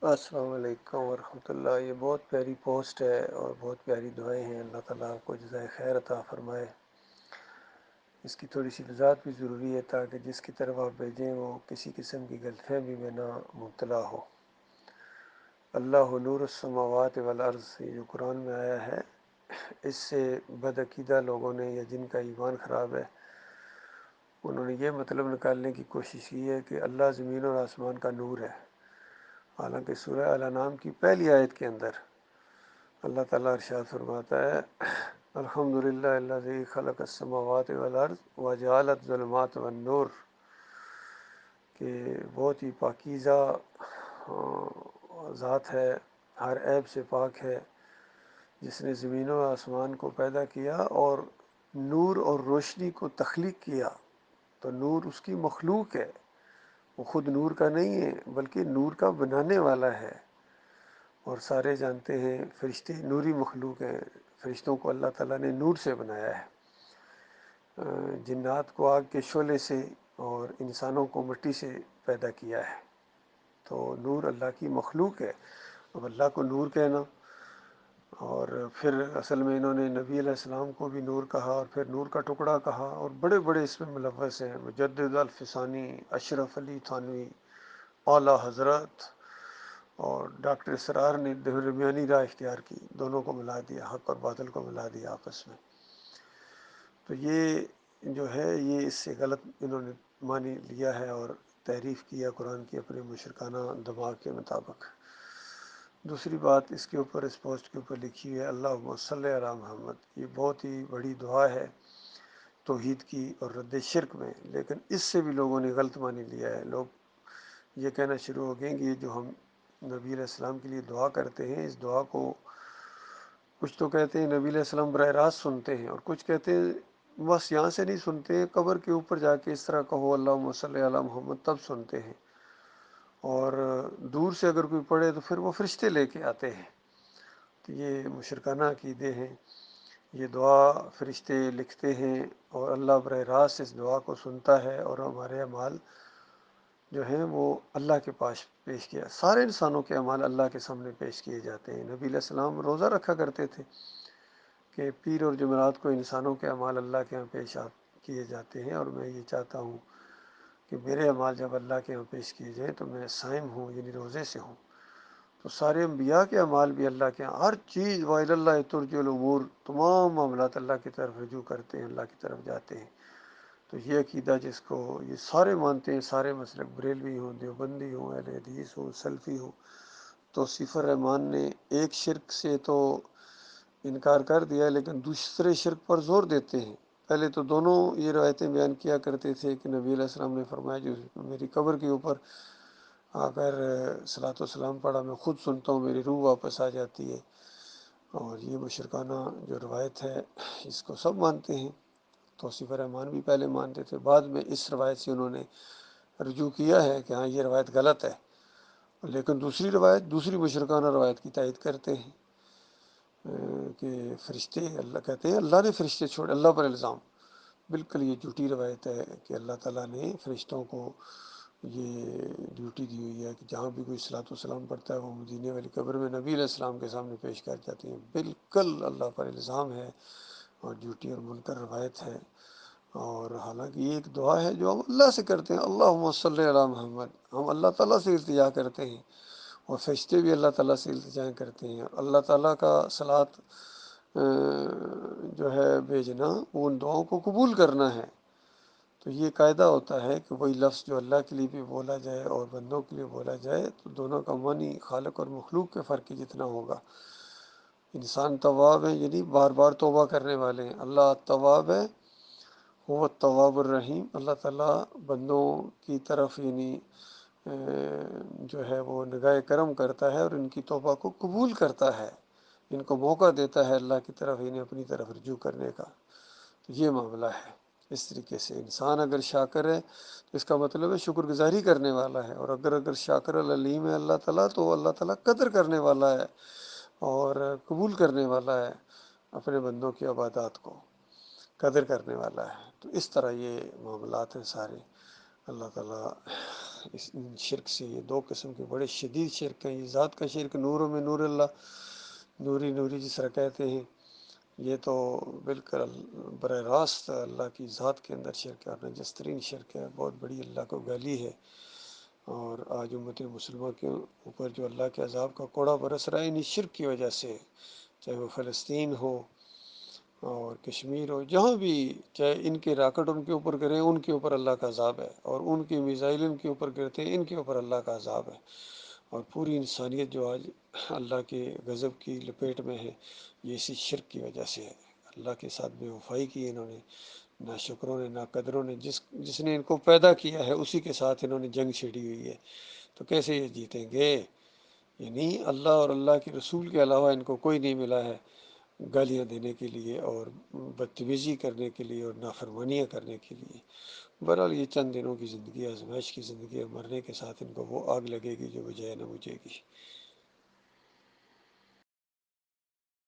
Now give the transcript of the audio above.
السلام علیکم ورحمۃ اللہ۔ یہ بہت پیاری پوسٹ ہے اور بہت پیاری دعائیں ہیں۔ اللہ تعالیٰ آپ کو جزائے خیر عطا فرمائے۔ اس کی تھوڑی سی وضاحت بھی ضروری ہے تاکہ جس کی طرف آپ بھیجیں وہ کسی قسم کی غلط فہمی میں نہ مبتلا ہو۔ اللہ نور السماوات والارض، یہ جو قرآن میں آیا ہے، اس سے بدعقیدہ لوگوں نے یا جن کا ایمان خراب ہے انہوں نے یہ مطلب نکالنے کی کوشش کی ہے کہ اللہ زمین اور آسمان کا نور ہے، حالانکہ سورہ الانعام کی پہلی آیت کے اندر اللہ تعالیٰ ارشاد فرماتا ہے الحمدللہ الذی خلق السماوات والارض وجعل الظلمات والنور، کہ بہت ہی پاکیزہ ذات ہے، ہر عیب سے پاک ہے، جس نے زمین و آسمان کو پیدا کیا اور نور اور روشنی کو تخلیق کیا۔ تو نور اس کی مخلوق ہے، وہ خود نور کا نہیں ہے بلکہ نور کا بنانے والا ہے۔ اور سارے جانتے ہیں فرشتے نوری مخلوق ہیں، فرشتوں کو اللہ تعالیٰ نے نور سے بنایا ہے، جنات کو آگ کے شعلے سے اور انسانوں کو مٹی سے پیدا کیا ہے۔ تو نور اللہ کی مخلوق ہے۔ اب اللہ کو نور کہنا، اور پھر اصل میں انہوں نے نبی علیہ السلام کو بھی نور کہا اور پھر نور کا ٹکڑا کہا، اور بڑے بڑے اس میں ملوث ہیں، مجدد الفسانی، اشرف علی تھانوی، اعلیٰ حضرت، اور ڈاکٹر اسرار نے درمیانی راہ اختیار کی، دونوں کو ملا دیا، حق اور باطل کو ملا دیا آپس میں۔ تو یہ جو ہے یہ اس سے غلط انہوں نے معنی لیا ہے اور تحریف کیا قرآن کی اپنے مشرکانہ دماغ کے مطابق۔ دوسری بات اس کے اوپر، اس پوسٹ کے اوپر لکھی ہوئی ہے اللہم صلی علی محمد، یہ بہت ہی بڑی دعا ہے توحید کی اور رد شرک میں، لیکن اس سے بھی لوگوں نے غلط معنی لیا ہے۔ لوگ یہ کہنا شروع ہو گئے کہ یہ جو ہم نبی علیہ السلام کے لیے دعا کرتے ہیں، اس دعا کو کچھ تو کہتے ہیں نبی علیہ السلام براہ راست سنتے ہیں، اور کچھ کہتے ہیں بس یہاں سے نہیں سنتے ہیں، قبر کے اوپر جا کے اس طرح کہو اللہم صلی علی محمد تب سنتے ہیں، اور دور سے اگر کوئی پڑھے تو پھر وہ فرشتے لے کے آتے ہیں۔ تو یہ مشرکانہ عقیدے ہیں۔ یہ دعا فرشتے لکھتے ہیں اور اللہ براہ راست اس دعا کو سنتا ہے، اور ہمارے اعمال جو ہیں وہ اللہ کے پاس پیش کیا، سارے انسانوں کے اعمال اللہ کے سامنے پیش کیے جاتے ہیں۔ نبی علیہ السلام روزہ رکھا کرتے تھے کہ پیر اور جمعرات کو انسانوں کے اعمال اللہ کے ہاں پیش کیے جاتے ہیں، اور میں یہ چاہتا ہوں کہ میرے اعمال جب اللہ کے ہاں پیش کیے جائیں تو میں صائم ہوں، یعنی روزے سے ہوں۔ تو سارے انبیاء کے اعمال بھی اللہ کے ہاں، ہر چیز وَإِلَى اللَّهِ تُرْجَعُ الْأُمُورُ، تمام معاملات اللہ کی طرف رجوع کرتے ہیں، اللہ کی طرف جاتے ہیں۔ تو یہ عقیدہ جس کو یہ سارے مانتے ہیں، سارے مسلک بریلوی ہوں، دیوبندی ہوں، اہل حدیث ہوں، سلفی ہوں، توصیف الرحمان نے ایک شرک سے تو انکار کر دیا لیکن دوسرے شرک پر زور دیتے ہیں۔ پہلے تو دونوں یہ روایتیں بیان کیا کرتے تھے کہ نبی علیہ السلام نے فرمایا جو میری قبر کے اوپر اگر صلاۃ والسلام پڑھا میں خود سنتا ہوں میری روح واپس آ جاتی ہے، اور یہ مشرکانہ جو روایت ہے اس کو سب مانتے ہیں۔ توصیف الرحمان بھی پہلے مانتے تھے، بعد میں اس روایت سے انہوں نے رجوع کیا ہے کہ ہاں یہ روایت غلط ہے، لیکن دوسری روایت، دوسری مشرکانہ روایت کی تائید کرتے ہیں کہ فرشتے، اللہ کہتے ہیں اللہ نے فرشتے چھوڑے، اللہ پر الزام۔ بالکل یہ جھوٹی روایت ہے کہ اللہ تعالیٰ نے فرشتوں کو یہ ڈیوٹی دی ہوئی ہے کہ جہاں بھی کوئی صلاۃ والسلام پڑھتا ہے وہ مدینے والی قبر میں نبی علیہ السلام کے سامنے پیش کر جاتی ہیں۔ بالکل اللہ پر الزام ہے اور جھوٹی اور منکر روایت ہے۔ اور حالانکہ یہ ایک دعا ہے جو ہم اللہ سے کرتے ہیں، اللہم صلی علی محمد، ہم اللہ تعالیٰ سے التجا کرتے ہیں، اور فرشتے بھی اللہ تعالیٰ سے التجا کرتے ہیں، اور اللہ تعالیٰ کا صلاۃ جو ہے بھیجنا وہ ان دعاؤں کو قبول کرنا ہے۔ تو یہ قاعدہ ہوتا ہے کہ وہی لفظ جو اللہ کے لیے بھی بولا جائے اور بندوں کے لیے بولا جائے تو دونوں کا معنی خالق اور مخلوق کے فرق ہی جتنا ہوگا۔ انسان تواب ہیں، یعنی بار بار توبہ کرنے والے ہیں، اللہ تواب ہے، وہ التواب الرحیم، اللہ تعالیٰ بندوں کی طرف یعنی جو ہے وہ نگاہ کرم کرتا ہے اور ان کی توبہ کو قبول کرتا ہے، ان کو موقع دیتا ہے اللہ کی طرف انہیں اپنی طرف رجوع کرنے کا۔ تو یہ معاملہ ہے۔ اس طریقے سے انسان اگر شاکر ہے تو اس کا مطلب ہے شکر گزاری کرنے والا ہے، اور اگر شاکر العلیم ہے اللہ تعالیٰ تو اللہ تعالیٰ قدر کرنے والا ہے اور قبول کرنے والا ہے، اپنے بندوں کی عبادات کو قدر کرنے والا ہے۔ تو اس طرح یہ معاملات ہیں سارے۔ اللہ تعالیٰ اس شرک سے، یہ دو قسم کے بڑے شدید شرک ہیں۔ یہ ذات کا شرک، نوروں میں نور اللہ، نوری نوری جس طرح کہتے ہیں، یہ تو بالکل براہ راست اللہ کی ذات کے اندر شرک ہے، اور نجس ترین شرک ہے، بہت بڑی اللہ کو گالی ہے۔ اور آج امت مسلمہ کے اوپر جو اللہ کے عذاب کا کوڑا برس رہا ہے انہی شرک کی وجہ سے، چاہے وہ فلسطین ہو اور کشمیر ہو، جہاں بھی، چاہے ان کے راکٹ ان کے اوپر گریں ان کے اوپر اللہ کا عذاب ہے، اور ان کے میزائل ان کے اوپر گرتے ہیں ان کے اوپر اللہ کا عذاب ہے۔ اور پوری انسانیت جو آج اللہ کے غضب کی لپیٹ میں ہے، یہ اسی شرک کی وجہ سے ہے۔ اللہ کے ساتھ بے وفائی کی انہوں نے، نہ شکروں نے، نہ قدروں نے، جس نے ان کو پیدا کیا ہے اسی کے ساتھ انہوں نے جنگ چھیڑی ہوئی ہے، تو کیسے یہ جیتیں گے؟ یعنی اللہ اور اللہ کے رسول کے علاوہ ان کو کوئی نہیں ملا ہے گالیاں دینے کے لیے، اور بدتمیزی کرنے کے لیے، اور نافرمانیاں کرنے کے لیے۔ بہرحال یہ چند دنوں کی زندگی، آزمائش کی زندگی ہے، مرنے کے ساتھ ان کو وہ آگ لگے گی جو بجائے نہ بجھے گی۔